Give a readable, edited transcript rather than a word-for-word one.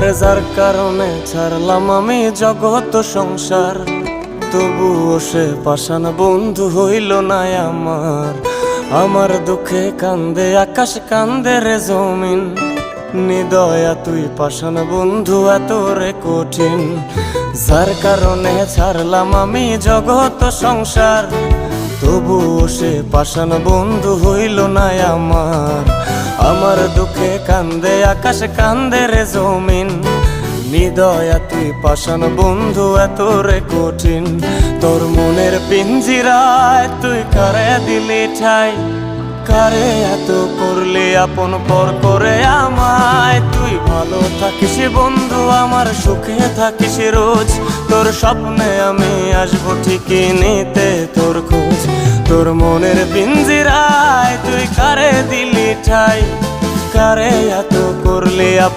আরে যার কারণে ছাড়লাম আমি জগৎ সংসার, তবুও সে পাষাণ বন্ধু হইল না আমার। আমার দুঃখে কান্দে আকাশ, কান্দে রে জমিন, নিদয়া তুই পাষাণ বন্ধু এত রে কঠিন। যার কারণে ছাড়লাম আমি জগৎ সংসার, তবুও সে পাষাণ বন্ধু হইল না আমার। আমার দুঃখে কান্দে আকাশ, কান্দে রে জমিন, নিদয়া তুই পাষাণ বন্ধু এত রে কঠিন। তোর মনের পিঞ্জিরায় তুই কারে দিলি ঠাই, কারে এত করলি আপন পর করে আমায়। তুই ভালো থাকিস বন্ধু আমার, সুখে থাকিস রোজ, তোর স্বপ্নে আমি আসবো ঠিকই নিতে তোর খোঁজ। তোর মনের পিঞ্জিরায় তুই কারে দিলি ঠাই, কারে এত করলি আপন